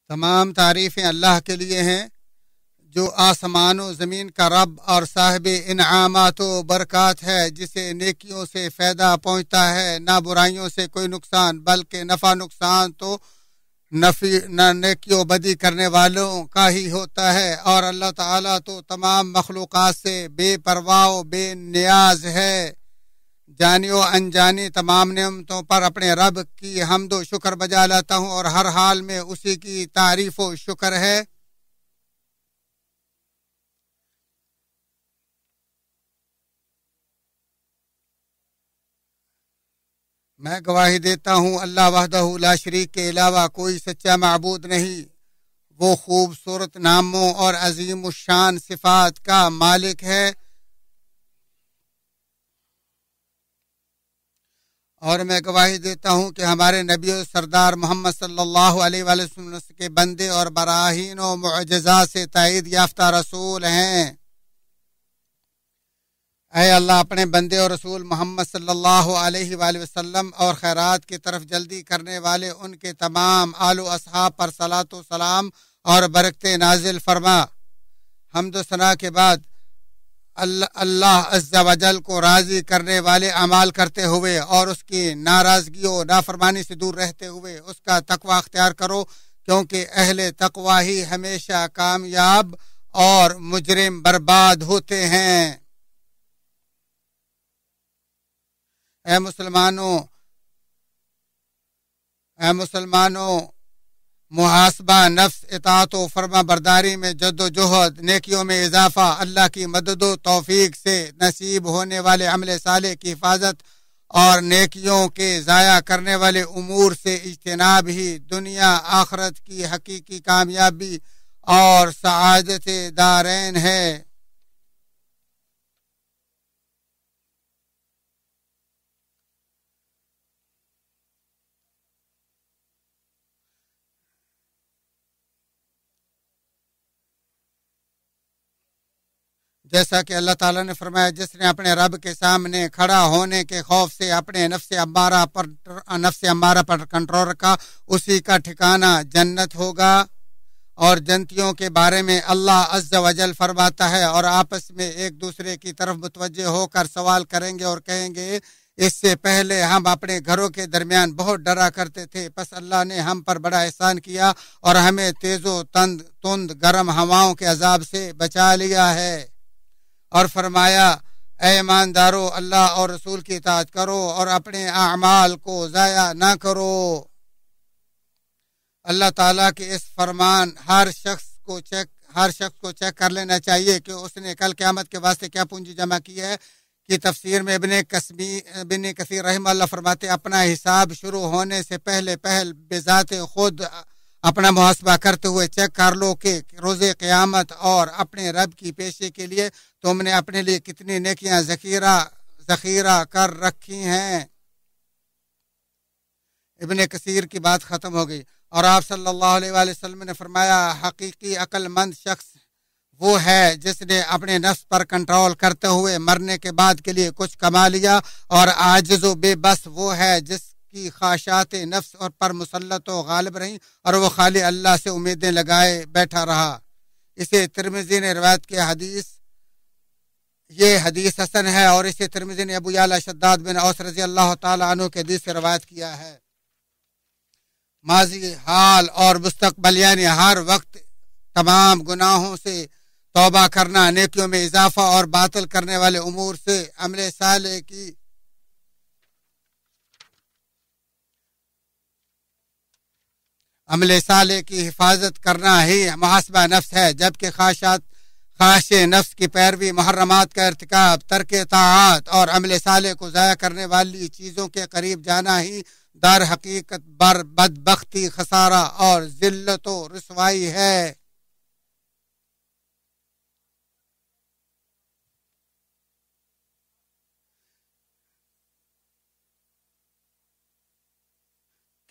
تمام تعریفیں اللہ کے لیے ہیں جو آسمان و زمین کا رب اور صاحب انعامات و برکات ہے، جسے نیکیوں سے فائدہ پہنچتا ہے، نہ برائیوں سے کوئی نقصان، بلکہ نفع نقصان تو نہ نیکی و بدی کرنے والوں کا ہی ہوتا ہے۔ اور اللہ تعالیٰ تو تمام مخلوقات سے بے پرواہ و بے نیاز ہے۔ جانی و انجانی تمام نعمتوں پر اپنے رب کی حمد و شکر بجا لاتا ہوں اور ہر حال میں اسی کی تعریف و شکر ہے۔ میں گواہی دیتا ہوں اللہ وحدہ لا شریک کے علاوہ کوئی سچا معبود نہیں، وہ خوبصورت ناموں اور عظیم الشان صفات کا مالک ہے۔ اور میں گواہی دیتا ہوں کہ ہمارے نبی و سردار محمد صلی اللہ علیہ وآلہ وسلم کے بندے اور براہین و معجزات سے تائید یافتہ رسول ہیں۔ اے اللہ اپنے بندے اور رسول محمد صلی اللہ علیہ وآلہ وسلم اور خیرات کی طرف جلدی کرنے والے ان کے تمام آل و اصحاب پر صلاۃ و سلام اور برکتیں نازل فرما۔ حمد و ثنا کے بعد اللہ عز و جل کو راضی کرنے والے اعمال کرتے ہوئے اور اس کی ناراضگی و نافرمانی سے دور رہتے ہوئے اس کا تقوی اختیار کرو، کیونکہ اہل تقوی ہی ہمیشہ کامیاب اور مجرم برباد ہوتے ہیں۔ اے مسلمانوں محاسبہ نفس، اطاعت و فرما برداری میں جد و جہد، نیکیوں میں اضافہ، اللہ کی مدد و توفیق سے نصیب ہونے والے عمل صالح کی حفاظت اور نیکیوں کے ضائع کرنے والے امور سے اجتناب ہی دنیا آخرت کی حقیقی کامیابی اور سعادت دارین ہے۔ جیسا کہ اللہ تعالیٰ نے فرمایا، جس نے اپنے رب کے سامنے کھڑا ہونے کے خوف سے اپنے نفس امارہ پر کنٹرول رکھا، اسی کا ٹھکانہ جنت ہوگا۔ اور جنتیوں کے بارے میں اللہ عز و جل فرماتا ہے، اور آپس میں ایک دوسرے کی طرف متوجہ ہو کر سوال کریں گے اور کہیں گے، اس سے پہلے ہم اپنے گھروں کے درمیان بہت ڈرا کرتے تھے، پس اللہ نے ہم پر بڑا احسان کیا اور ہمیں تیز و تند گرم ہواؤں کے عذاب سے بچا لیا ہے۔ اور فرمایا، اے ایماندارو، اللہ اور رسول کی اطاعت کرو اور اپنے اعمال کو ضائع نہ کرو۔ اللہ تعالیٰ کے اس فرمان ہر شخص کو چیک کر لینا چاہیے کہ اس نے کل قیامت کے واسطے کیا پونجی جمع کی ہے۔ کی تفسیر میں ابن کثیر رحمہ اللہ فرماتے، اپنا حساب شروع ہونے سے پہل بذات خود اپنا محاسبہ کرتے ہوئے چیک کر لو کہ روز قیامت اور اپنے رب کی پیشی کے لیے تم نے اپنے لیے کتنی نیکیاں ذخیرہ کر رکھی ہیں۔ ابن کثیر کی بات ختم ہو گئی، اور آپ صلی اللہ علیہ وآلہ وسلم نے فرمایا، حقیقی عقل مند شخص وہ ہے جس نے اپنے نفس پر کنٹرول کرتے ہوئے مرنے کے بعد کے لیے کچھ کما لیا، اور عاجز و بے بس وہ ہے جس کی خواہشات نفس اور پر مسلط و غالب رہیں اور وہ خالی اللہ سے امیدیں لگائے بیٹھا رہا۔ اسے ترمذی نے روایت کیا، یہ حدیث حسن ہے، اور اسے ترمذی نے ابو یعلا شداد بن اوس رضی اللہ تعالیٰ عنہ کے حدیث سے روایت کیا ہے۔ ماضی، حال اور مستقبل یعنی ہر وقت تمام گناہوں سے توبہ کرنا، نیکیوں میں اضافہ اور باطل کرنے والے امور سے عمل صالح کی حفاظت کرنا ہی محاسبہ نفس ہے، جبکہ خواہش نفس کی پیروی، محرمات کا ارتکاب، ترک طاعات اور عمل صالح کو ضائع کرنے والی چیزوں کے قریب جانا ہی در حقیقت بدبختی، خسارہ اور ذلت و رسوائی ہے۔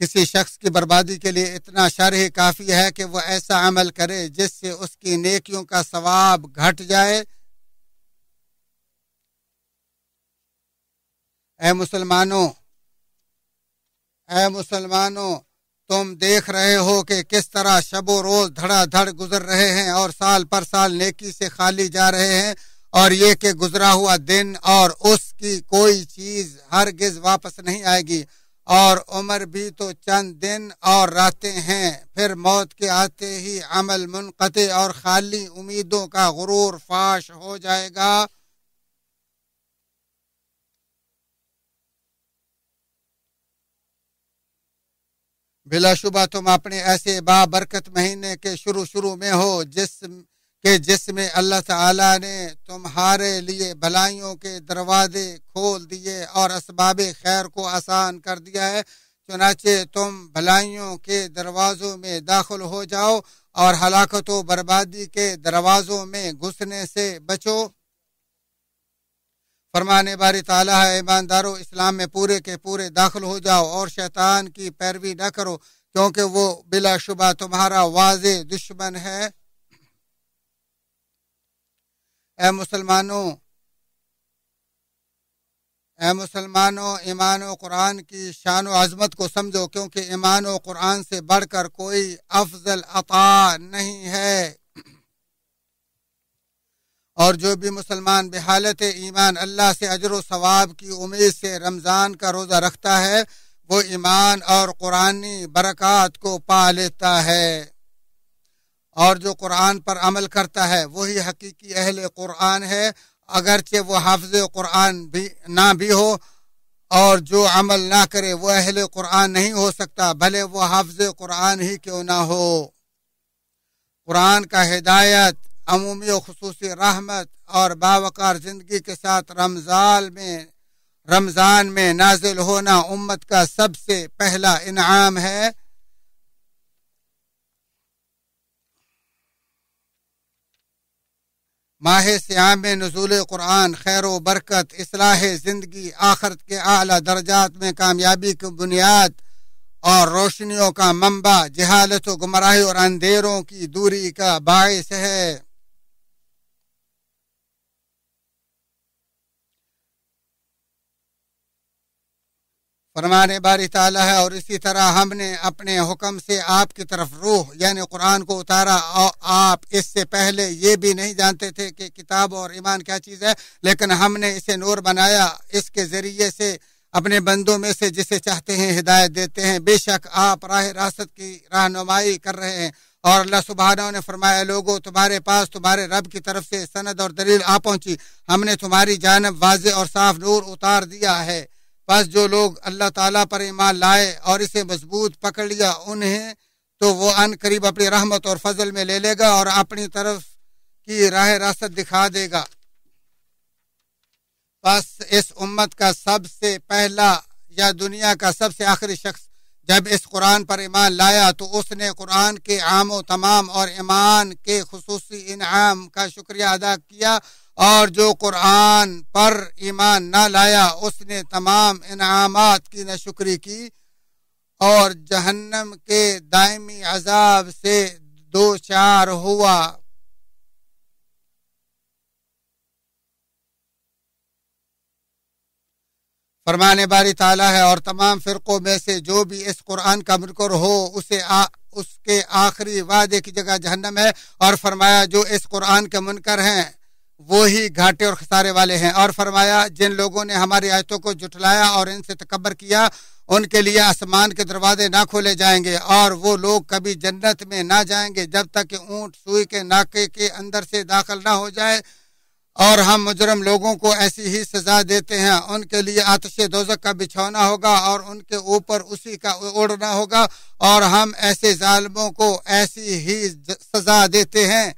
کسی شخص کی بربادی کے لیے اتنا شر ہی کافی ہے کہ وہ ایسا عمل کرے جس سے اس کی نیکیوں کا ثواب گھٹ جائے۔ اے مسلمانوں، تم دیکھ رہے ہو کہ کس طرح شب و روز دھڑا دھڑ گزر رہے ہیں اور سال پر سال نیکی سے خالی جا رہے ہیں، اور یہ کہ گزرا ہوا دن اور اس کی کوئی چیز ہرگز واپس نہیں آئے گی، اور عمر بھی تو چند دن اور راتیں ہیں، پھر موت کے آتے ہی عمل منقطع اور خالی امیدوں کا غرور فاش ہو جائے گا۔ بلا شبہ تم اپنے ایسے بابرکت مہینے کے شروع میں ہو جس میں اللہ تعالیٰ نے تمہارے لیے بھلائیوں کے دروازے کھول دیے اور اسباب خیر کو آسان کر دیا ہے، چنانچہ تم بھلائیوں کے دروازوں میں داخل ہو جاؤ اور ہلاکت و بربادی کے دروازوں میں گھسنے سے بچو۔ فرمانے باری تعالیٰ ہے، ایماندارو اسلام میں پورے کے پورے داخل ہو جاؤ اور شیطان کی پیروی نہ کرو، کیونکہ وہ بلا شبہ تمہارا واضح دشمن ہے۔ اے مسلمانوں ایمان و قرآن کی شان و عظمت کو سمجھو، کیونکہ ایمان و قرآن سے بڑھ کر کوئی افضل عطا نہیں ہے، اور جو بھی مسلمان بحالت ایمان اللہ سے اجر و ثواب کی امید سے رمضان کا روزہ رکھتا ہے، وہ ایمان اور قرآنی برکات کو پا لیتا ہے، اور جو قرآن پر عمل کرتا ہے وہی حقیقی اہل قرآن ہے، اگرچہ وہ حافظ قرآن بھی نہ بھی ہو، اور جو عمل نہ کرے وہ اہل قرآن نہیں ہو سکتا، بھلے وہ حافظ قرآن ہی کیوں نہ ہو۔ قرآن کا ہدایت، عمومی و خصوصی رحمت اور باوقار زندگی کے ساتھ رمضان میں نازل ہونا امت کا سب سے پہلا انعام ہے۔ ماہ سیام میں نزول قرآن خیر و برکت، اصلاح زندگی، آخرت کے اعلیٰ درجات میں کامیابی کی بنیاد اور روشنیوں کا منبع، جہالت و گمراہی اور اندھیروں کی دوری کا باعث ہے۔ فرمانے باری تعالیٰ ہے، اور اسی طرح ہم نے اپنے حکم سے آپ کی طرف روح یعنی قرآن کو اتارا، اور آپ اس سے پہلے یہ بھی نہیں جانتے تھے کہ کتاب اور ایمان کیا چیز ہے، لیکن ہم نے اسے نور بنایا، اس کے ذریعے سے اپنے بندوں میں سے جسے چاہتے ہیں ہدایت دیتے ہیں، بے شک آپ راہ راست کی رہنمائی کر رہے ہیں۔ اور اللہ سبحانہ نے فرمایا، لوگوں تمہارے پاس تمہارے رب کی طرف سے سند اور دلیل آ پہنچی، ہم نے تمہاری جانب واضح اور صاف نور اتار دیا ہے، بس جو لوگ اللہ تعالیٰ پر ایمان لائے اور اسے مضبوط پکڑ لیا انہیں تو وہ ان قریب اپنی رحمت اور فضل میں لے لے گا اور اپنی طرف کی راہ راست دکھا دے گا۔ بس اس امت کا سب سے پہلا یا دنیا کا سب سے آخری شخص جب اس قرآن پر ایمان لایا تو اس نے قرآن کے عام و تمام اور ایمان کے خصوصی انعام کا شکریہ ادا کیا، اور جو قرآن پر ایمان نہ لایا اس نے تمام انعامات کی ناشکری کی اور جہنم کے دائمی عذاب سے دوچار ہوا۔ فرمانے باری تعالیٰ ہے، اور تمام فرقوں میں سے جو بھی اس قرآن کا منکر ہو اس کے آخری وعدے کی جگہ جہنم ہے، اور فرمایا جو اس قرآن کے منکر ہیں وہی گھاٹے اور خسارے والے ہیں، اور فرمایا جن لوگوں نے ہماری آیتوں کو جھٹلایا اور ان سے تکبر کیا ان کے لیے آسمان کے دروازے نہ کھولے جائیں گے اور وہ لوگ کبھی جنت میں نہ جائیں گے جب تک کہ اونٹ سوئی کے ناکے کے اندر سے داخل نہ ہو جائے، اور ہم مجرم لوگوں کو ایسی ہی سزا دیتے ہیں، ان کے لیے آتش دوزخ کا بچھونا ہوگا اور ان کے اوپر اسی کا اوڑھنا ہوگا، اور ہم ایسے ظالموں کو ایسی ہی سزا دیتے ہیں۔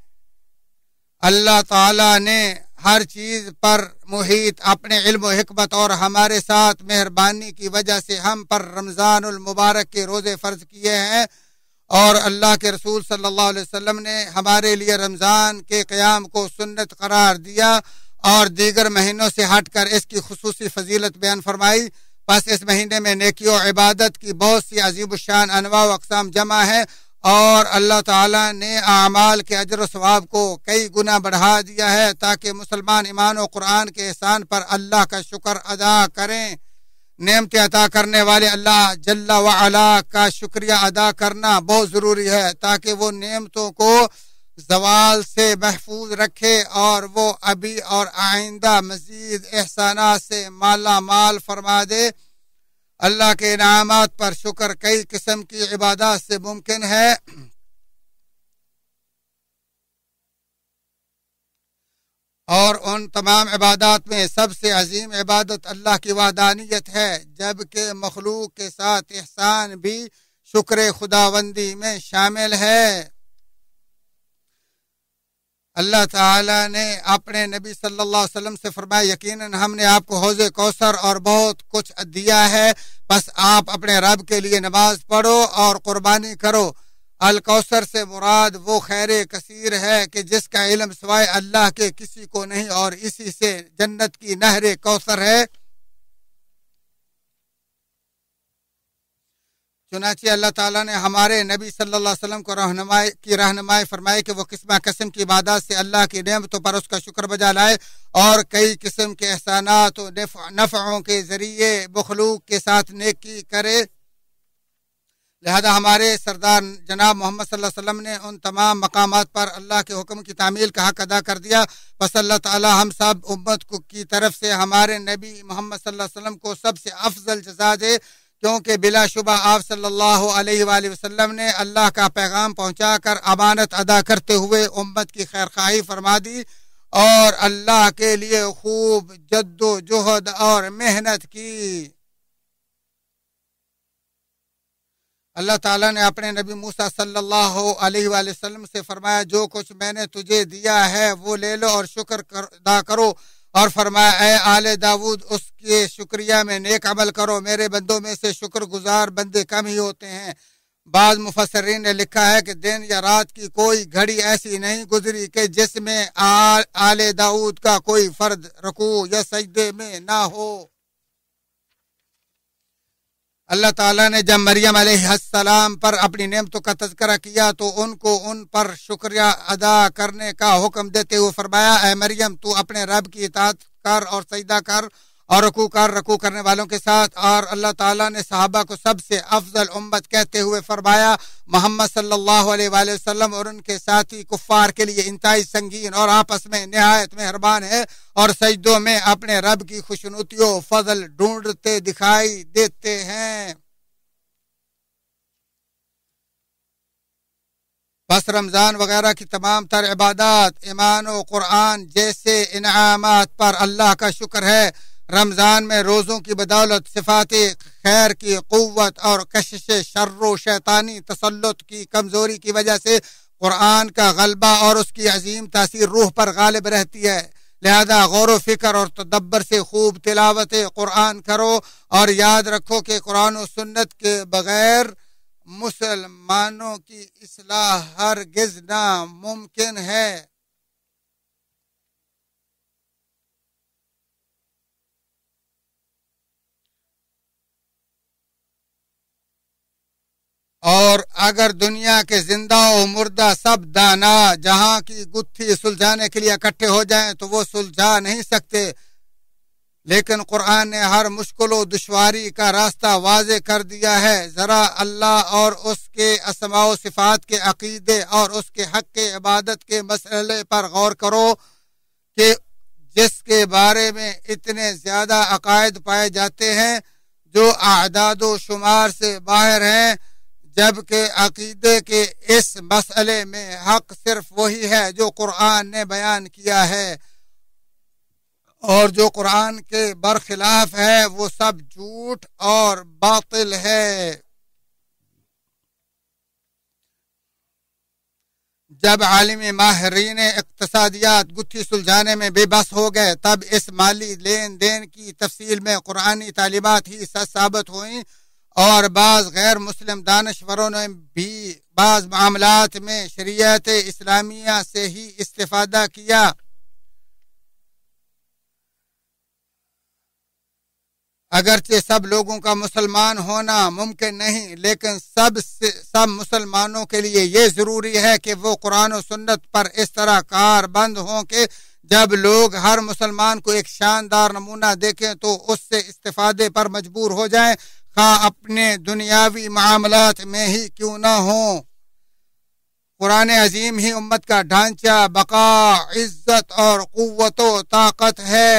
اللہ تعالیٰ نے ہر چیز پر محیط اپنے علم و حکمت اور ہمارے ساتھ مہربانی کی وجہ سے ہم پر رمضان المبارک کے روزے فرض کیے ہیں، اور اللہ کے رسول صلی اللہ علیہ وسلم نے ہمارے لیے رمضان کے قیام کو سنت قرار دیا اور دیگر مہینوں سے ہٹ کر اس کی خصوصی فضیلت بیان فرمائی۔ بس اس مہینے میں نیکی و عبادت کی بہت سی عظیم الشان انواع و اقسام جمع ہیں، اور اللہ تعالیٰ نے اعمال کے اجر و ثواب کو کئی گنا بڑھا دیا ہے تاکہ مسلمان ایمان و قرآن کے احسان پر اللہ کا شکر ادا کریں۔ نعمتیں عطا کرنے والے اللہ جل وعلا کا شکریہ ادا کرنا بہت ضروری ہے تاکہ وہ نعمتوں کو زوال سے محفوظ رکھے اور وہ ابھی اور آئندہ مزید احسانات سے مالا مال فرما دے۔ اللہ کے انعامات پر شکر کئی قسم کی عبادات سے ممکن ہے، اور ان تمام عبادات میں سب سے عظیم عبادت اللہ کی وحدانیت ہے، جبکہ مخلوق کے ساتھ احسان بھی شکر خداوندی میں شامل ہے۔ اللہ تعالیٰ نے اپنے نبی صلی اللہ علیہ وسلم سے فرمایا یقیناً ہم نے آپ کو حوض کوثر اور بہت کچھ دیا ہے، بس آپ اپنے رب کے لیے نماز پڑھو اور قربانی کرو۔ الکوثر سے مراد وہ خیر کثیر ہے کہ جس کا علم سوائے اللہ کے کسی کو نہیں، اور اسی سے جنت کی نہر کوثر ہے۔ چنانچہ اللہ تعالیٰ نے ہمارے نبی صلی اللہ علیہ وسلم کو رہنمائی فرمائی کہ وہ قسم قسم کی عبادات سے اللہ کی نعمتوں پر اس کا شکر بجا لائے اور کئی قسم کے احسانات و نفعوں کے ذریعے مخلوق کے ساتھ نیکی کرے۔ لہذا ہمارے سردار جناب محمد صلی اللہ علیہ وسلم نے ان تمام مقامات پر اللہ کے حکم کی تعمیل کا حق ادا کر دیا۔ بس اللہ تعالی ہم سب امت کی طرف سے ہمارے نبی محمد صلی اللہ علیہ وسلم کو سب سے افضل جزا دے، کیونکہ بلا شبہ آپ صلی اللہ علیہ وآلہ وسلم نے اللہ کا پیغام پہنچا کر امانت ادا کرتے ہوئے امت کی خیرخواہی فرما دی اور اللہ کے لیے خوب جد و جہد اور محنت کی۔ اللہ تعالیٰ نے اپنے نبی موسیٰ صلی اللہ علیہ وآلہ وسلم سے فرمایا جو کچھ میں نے تجھے دیا ہے وہ لے لو اور شکر ادا کرو، اور فرمایا اے آل داود اس کے شکریہ میں نیک عمل کرو، میرے بندوں میں سے شکر گزار بندے کم ہی ہوتے ہیں۔ بعض مفسرین نے لکھا ہے کہ دن یا رات کی کوئی گھڑی ایسی نہیں گزری کہ جس میں آل داود کا کوئی فرد رکوع یا سجدے میں نہ ہو۔ اللہ تعالیٰ نے جب مریم علیہ السلام پر اپنی نعمتوں کا تذکرہ کیا تو ان کو ان پر شکریہ ادا کرنے کا حکم دیتے ہوئے فرمایا اے مریم تو اپنے رب کی اطاعت کر اور سجدہ کر اور رکوع کرنے والوں کے ساتھ۔ اور اللہ تعالیٰ نے صحابہ کو سب سے افضل امت کہتے ہوئے فرمایا محمد صلی اللہ علیہ وآلہ وسلم اور ان کے ساتھی کفار کے لیے انتہائی سنگین اور آپس میں نہایت مہربان ہے، اور سجدوں میں اپنے رب کی خوشنودی و فضل ڈھونڈتے دکھائی دیتے ہیں۔ بس رمضان وغیرہ کی تمام تر عبادات ایمان و قرآن جیسے انعامات پر اللہ کا شکر ہے۔ رمضان میں روزوں کی بدولت صفات خیر کی قوت اور کشش شر و شیطانی تسلط کی کمزوری کی وجہ سے قرآن کا غلبہ اور اس کی عظیم تاثیر روح پر غالب رہتی ہے۔ لہذا غور و فکر اور تدبر سے خوب تلاوت قرآن کرو اور یاد رکھو کہ قرآن و سنت کے بغیر مسلمانوں کی اصلاح ہرگز ناممکن ہے۔ اور اگر دنیا کے زندہ و مردہ سب دانا جہاں کی گتھی سلجھانے کے لیے اکٹھے ہو جائیں تو وہ سلجھا نہیں سکتے، لیکن قرآن نے ہر مشکل و دشواری کا راستہ واضح کر دیا ہے۔ ذرا اللہ اور اس کے اسماء و صفات کے عقیدے اور اس کے حق کے عبادت کے مسئلے پر غور کرو کہ جس کے بارے میں اتنے زیادہ عقائد پائے جاتے ہیں جو اعداد و شمار سے باہر ہیں، جبکہ عقیدے کے اس مسئلے میں حق صرف وہی ہے جو قرآن نے بیان کیا ہے، اور جو قرآن کے برخلاف ہے وہ سب جھوٹ اور باطل ہے۔ جب عالمی ماہرین اقتصادیات گتھی سلجھانے میں بے بس ہو گئے تب اس مالی لین دین کی تفصیل میں قرآنی تعلیمات ہی سچ ثابت ہوئیں، اور بعض غیر مسلم دانشوروں نے بھی بعض معاملات میں شریعت اسلامیہ سے ہی استفادہ کیا۔ اگرچہ سب لوگوں کا مسلمان ہونا ممکن نہیں، لیکن سب مسلمانوں کے لیے یہ ضروری ہے کہ وہ قرآن و سنت پر اس طرح کار بند ہوں کہ جب لوگ ہر مسلمان کو ایک شاندار نمونہ دیکھیں تو اس سے استفادے پر مجبور ہو جائیں، خواہ اپنے دنیاوی معاملات میں ہی کیوں نہ ہوں۔ قرآن عظیم ہی امت کا ڈھانچہ، بقا، عزت اور قوت و طاقت ہے۔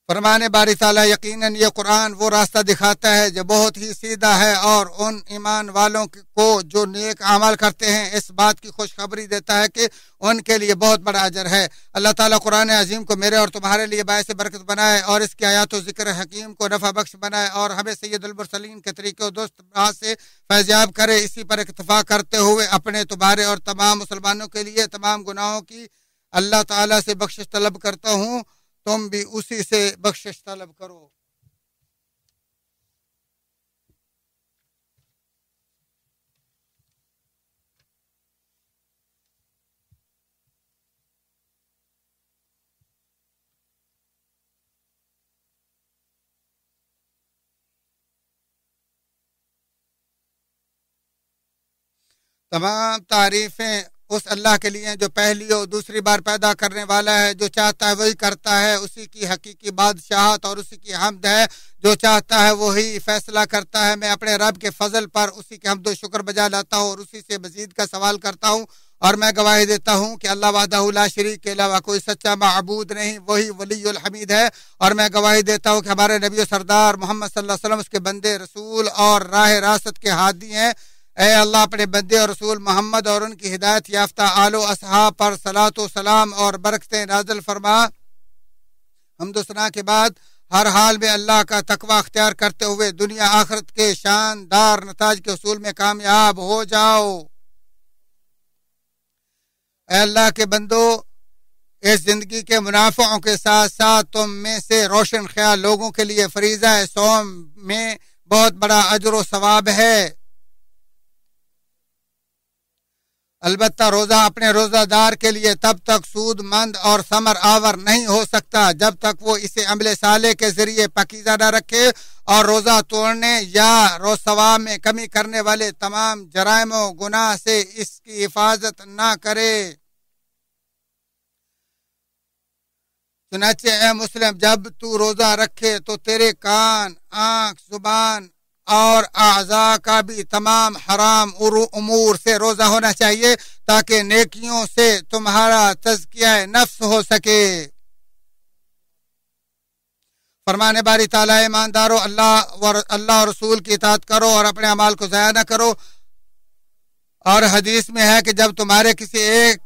فرمانے باری تعالیٰ یقیناً یہ قرآن وہ راستہ دکھاتا ہے جو بہت ہی سیدھا ہے، اور ان ایمان والوں کو جو نیک اعمال کرتے ہیں اس بات کی خوشخبری دیتا ہے کہ ان کے لیے بہت بڑا اجر ہے۔ اللہ تعالیٰ قرآن عظیم کو میرے اور تمہارے لیے باعث برکت بنائے، اور اس کی آیات و ذکر حکیم کو نفع بخش بنائے، اور ہمیں سید المرسلین کے طریقے و دوست راہ سے فیضیاب کرے۔ اسی پر اکتفا کرتے ہوئے اپنے، تمہارے اور تمام مسلمانوں کے لیے تمام گناہوں کی اللہ تعالیٰ سے بخشش طلب کرتا ہوں، تم بھی اسی سے بخشش طلب کرو۔ تمام تعریفیں اس اللہ کے لیے جو پہلی اور دوسری بار پیدا کرنے والا ہے، جو چاہتا ہے وہی کرتا ہے، اسی کی حقیقی بادشاہت اور اسی کی حمد ہے، جو چاہتا ہے وہی فیصلہ کرتا ہے۔ میں اپنے رب کے فضل پر اسی کے حمد و شکر بجا لاتا ہوں اور اسی سے مزید کا سوال کرتا ہوں، اور میں گواہی دیتا ہوں کہ اللہ وحدہ لا شریک کے علاوہ کوئی سچا معبود نہیں، وہی ولی الحمید ہے۔ اور میں گواہی دیتا ہوں کہ ہمارے نبی و سردار محمد صلی اللہ علیہ وسلم اس کے بندے، رسول اور راہ راست کے ہادی ہیں۔ اے اللہ اپنے بندے اور رسول محمد اور ان کی ہدایت یافتہ آل و اصحاب پر صلاۃ و سلام اور برکتیں نازل فرما۔ حمد و ثنا کے بعد ہر حال میں اللہ کا تقوی اختیار کرتے ہوئے دنیا آخرت کے شاندار نتائج کے حصول میں کامیاب ہو جاؤ۔ اے اللہ کے بندو، اس زندگی کے منافعوں کے ساتھ ساتھ تم میں سے روشن خیال لوگوں کے لیے فریضہ صوم میں بہت بڑا اجر و ثواب ہے۔ البتہ روزہ اپنے روزہ دار کے لیے تب تک سود مند اور ثمر آور نہیں ہو سکتا جب تک وہ اسے عمل صالح کے ذریعے پاکیزہ نہ رکھے، اور روزہ توڑنے یا روز ثواب میں کمی کرنے والے تمام جرائم و گناہ سے اس کی حفاظت نہ کرے۔ چنانچہ اے مسلم، جب تو روزہ رکھے تو تیرے کان، آنکھ، زبان اور اعضاء کا بھی تمام حرام امور سے روزہ ہونا چاہیے، تاکہ نیکیوں سے تمہارا تزکیہ نفس ہو سکے۔ فرمانے باری تعالیٰ ایماندارو، اللہ اور رسول کی اطاعت کرو اور اپنے اعمال کو ضائع نہ کرو۔ اور حدیث میں ہے کہ جب تمہارے کسی ایک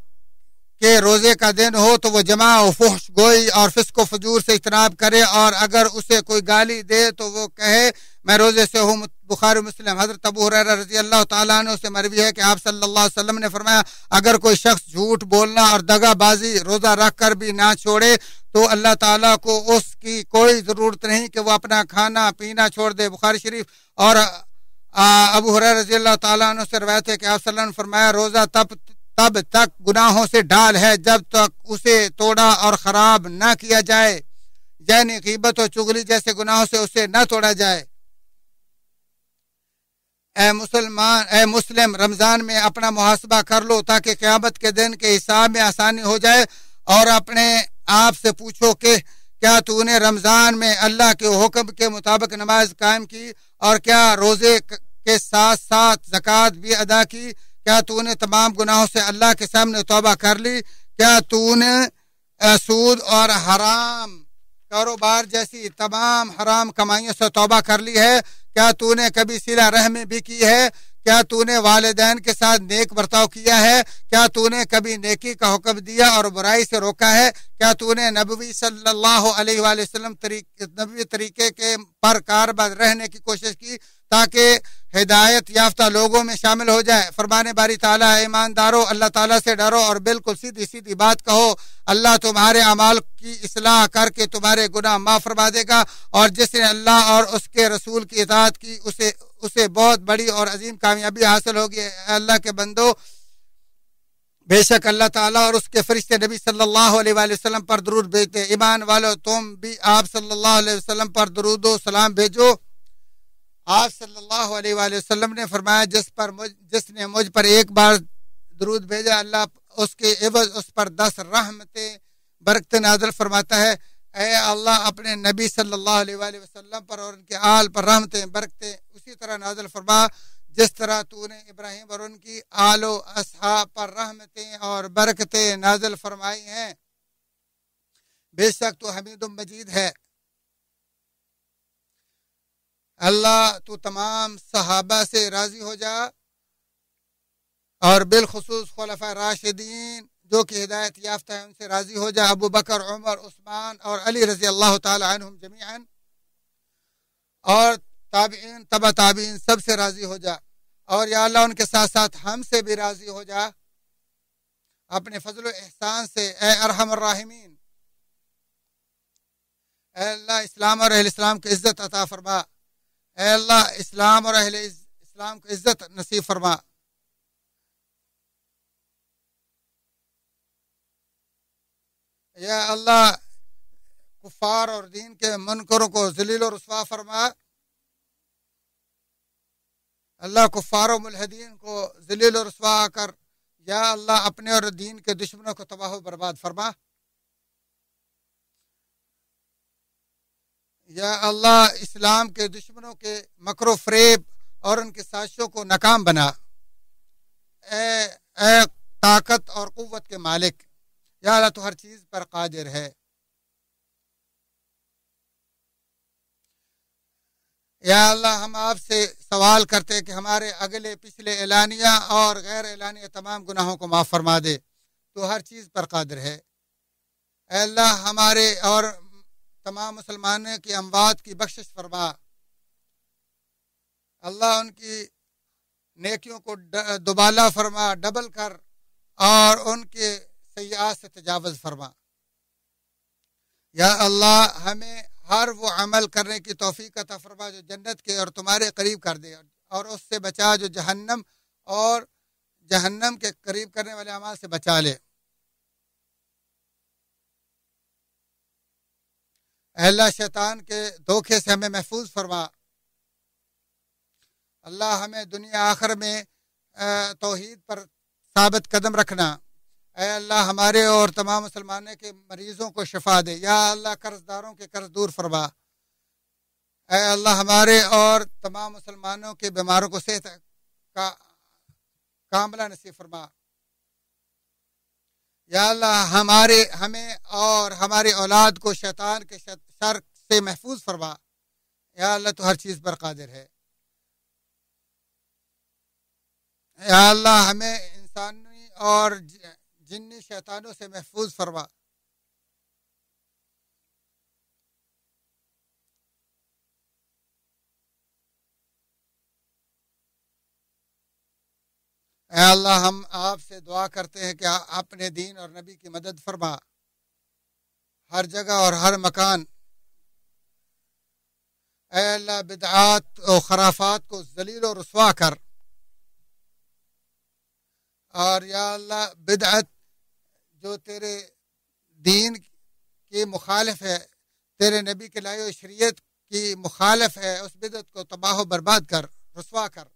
کہ روزے کا دن ہو تو وہ جماع و فحش گوئی اور فسق و فجور سے اجتناب کرے، اور اگر اسے کوئی گالی دے تو وہ کہے میں روزے سے ہوں۔ بخاری مسلم۔ حضرت ابو ہریرہ رضی اللہ تعالیٰ عنہ سے مروی ہے کہ آپ صلی اللہ علیہ وسلم نے فرمایا، اگر کوئی شخص جھوٹ بولنا اور دغا بازی روزہ رکھ کر بھی نہ چھوڑے تو اللہ تعالیٰ کو اس کی کوئی ضرورت نہیں کہ وہ اپنا کھانا پینا چھوڑ دے۔ بخاری شریف۔ اور ابو ہریرہ رضی اللہ تعالیٰ عنہ سے روایت ہے کہ آپ صلی اللہ علیہ وسلم نے فرمایا، روزہ تب تک گناہوں سے ڈھال ہے جب تک اسے توڑا اور خراب نہ کیا جائے، یعنی غیبت و چغلی جیسے گناہوں سے اسے نہ توڑا جائے۔ اے مسلم، رمضان میں اپنا محاسبہ کر لو تاکہ قیامت کے دن کے حساب میں آسانی ہو جائے، اور اپنے آپ سے پوچھو کہ کیا تو نے رمضان میں اللہ کے حکم کے مطابق نماز قائم کی، اور کیا روزے کے ساتھ ساتھ زکوٰۃ بھی ادا کی؟ کیا تو نے تمام گناہوں سے اللہ کے سامنے توبہ کر لی؟ کیا تو نے سود اور حرام کاروبار جیسی تمام حرام کمائیوں سے توبہ کر لی ہے؟ کیا تو نے کبھی صلہ رحمی بھی کی ہے؟ کیا تو نے والدین کے ساتھ نیک برتاؤ کیا ہے؟ کیا تو نے کبھی نیکی کا حکم دیا اور برائی سے روکا ہے؟ کیا تو نے نبوی صلی اللہ علیہ وآلہ وسلم نبوی طریقے کے پر کاربند رہنے کی کوشش کی تاکہ ہدایت یافتہ لوگوں میں شامل ہو جائے؟ فرمانے باری تعالیٰ، ایماندارو، اللہ تعالیٰ سے ڈرو اور بالکل سیدھی سیدھی بات کہو، اللہ تمہارے اعمال کی اصلاح کر کے تمہارے گناہ معاف فرما دے گا، اور جس نے اللہ اور اس کے رسول کی اطاعت کی اسے بہت بڑی اور عظیم کامیابی حاصل ہوگی۔ اے اللہ کے بندو، بے شک اللہ تعالیٰ اور اس کے فرشتے نبی صلی اللہ علیہ وآلہ وسلم پر درود بھیجتے۔ ایمان والو، تم بھی آپ صلی اللہ علیہ وسلم پر درود و سلام بھیجو۔ آپ صلی اللہ علیہ وآلہ وسلم نے فرمایا جس نے مجھ پر ایک بار درود بھیجا اللہ اس کے عوض اس پر 10 رحمتیں برکتیں نازل فرماتا ہے۔ اے اللہ اپنے نبی صلی اللہ علیہ وآلہ وسلم پر اور ان کے آل پر رحمتیں برکتیں اسی طرح نازل فرما جس طرح تو نے ابراہیم اور ان کی آل و اصحاب پر رحمتیں اور برکتیں نازل فرمائی ہیں، بے شک تو حمید مجید ہے۔ اللہ تو تمام صحابہ سے راضی ہو جا اور بالخصوص خلفاء راشدین جو کہ ہدایت یافتہ ہیں ان سے راضی ہو جا، ابو بکر، عمر، عثمان اور علی رضی اللہ تعالی عنہم جمیعاً، اور تابعین، تبع تابعین سب سے راضی ہو جا، اور یا اللہ ان کے ساتھ ساتھ ہم سے بھی راضی ہو جا اپنے فضل و احسان سے، اے ارحم الراحمین۔ اے اللہ اسلام اور اہل اسلام کو عزت عطا فرما، اے اللہ اسلام اور اہل اسلام کو عزت نصیب فرما۔ یا اللہ کفار اور دین کے منکروں کو ذلیل و رسوا فرما، اللہ کفار و ملحدین کو ذلیل و رسوا کر یا اللہ اپنے اور دین کے دشمنوں کو تباہ و برباد فرما۔ یا اللہ اسلام کے دشمنوں کے مکر و فریب اور ان کی سازشوں کو ناکام بنا، اے طاقت اور قوت کے مالک، یا اللہ تو ہر چیز پر قادر ہے۔ یا اللہ ہم آپ سے سوال کرتے ہیں کہ ہمارے اگلے پچھلے اعلانیہ اور غیر اعلانیہ تمام گناہوں کو معاف فرما دے، تو ہر چیز پر قادر ہے۔ اے اللہ ہمارے اور تمام مسلمانوں کی اموات کی بخشش فرما، اللہ ان کی نیکیوں کو دوبالا فرما، ڈبل کر، اور ان کے سیئات سے تجاوز فرما۔ یا اللہ ہمیں ہر وہ عمل کرنے کی توفیق عطا فرما جو جنت کے اور تمہارے قریب کر دے، اور اس سے بچا جو جہنم کے قریب کرنے والے اعمال سے بچا لے۔ اے اللہ شیطان کے دھوکے سے ہمیں محفوظ فرما، اللہ ہمیں دنیا آخر میں توحید پر ثابت قدم رکھنا۔ اے اللہ ہمارے اور تمام مسلمانوں کے مریضوں کو شفا دے، یا اللہ قرض داروں کے قرض دور فرما۔ اے اللہ ہمارے اور تمام مسلمانوں کے بیماروں کو صحت کا کاملہ نصیب فرما۔ یا اللہ ہمیں اور ہماری اولاد کو شیطان کے شر سے محفوظ فرما، یا اللہ تو ہر چیز پر قادر ہے۔ یا اللہ ہمیں انسانی اور جنی شیطانوں سے محفوظ فرما۔ اے اللہ ہم آپ سے دعا کرتے ہیں کہ اپنے دین اور نبی کی مدد فرما ہر جگہ اور ہر مکان۔ اے اللہ بدعات و خرافات کو ذلیل و رسوا کر، اور یا اللہ بدعت جو تیرے دین کی مخالف ہے، تیرے نبی کے لائے ہوئے شریعت کی مخالف ہے، اس بدعت کو تباہ و برباد کر، رسوا کر۔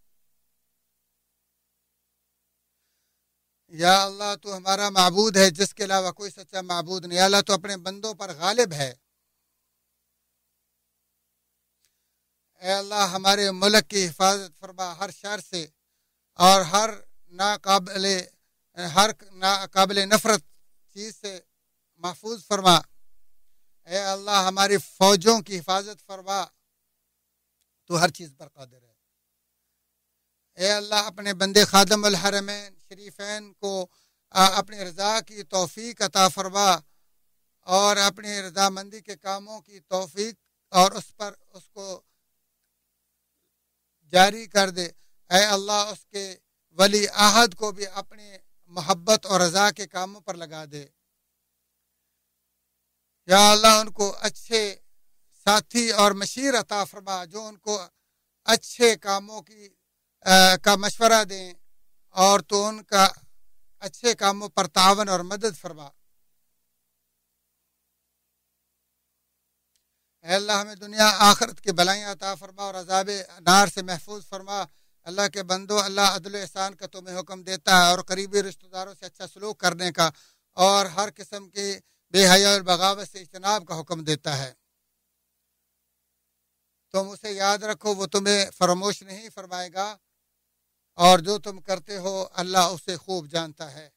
یا اللہ تو ہمارا معبود ہے جس کے علاوہ کوئی سچا معبود نہیں، یا اللہ تو اپنے بندوں پر غالب ہے۔ اے اللہ ہمارے ملک کی حفاظت فرما ہر شر سے، اور ہر ناقابل نفرت چیز سے محفوظ فرما۔ اے اللہ ہماری فوجوں کی حفاظت فرما، تو ہر چیز پر قادر ہے۔ اے اللہ اپنے بندے خادم الحرمین شریفین کو اپنی رضا کی توفیق عطا فرما، اور اپنی رضامندی کے کاموں کی توفیق اور اس کو جاری کر دے۔ اے اللہ اس کے ولی عہد کو بھی اپنی محبت اور رضا کے کاموں پر لگا دے۔ یا اللہ ان کو اچھے ساتھی اور مشیر عطا فرما جو ان کو اچھے کاموں کا مشورہ دیں، اور تو ان کا اچھے کاموں پر تعاون اور مدد فرما۔ اے اللہ ہمیں دنیا آخرت کی بلائیاں عطا فرما اور عذاب نار سے محفوظ فرما۔ اللہ کے بندو، اللہ عدل و احسان کا تمہیں حکم دیتا ہے اور قریبی رشتہ داروں سے اچھا سلوک کرنے کا اور ہر قسم کی بے حیا اور بغاوت سے اجتناب کا حکم دیتا ہے۔ تم اسے یاد رکھو، وہ تمہیں فراموش نہیں فرمائے گا، اور جو تم کرتے ہو اللہ اسے خوب جانتا ہے۔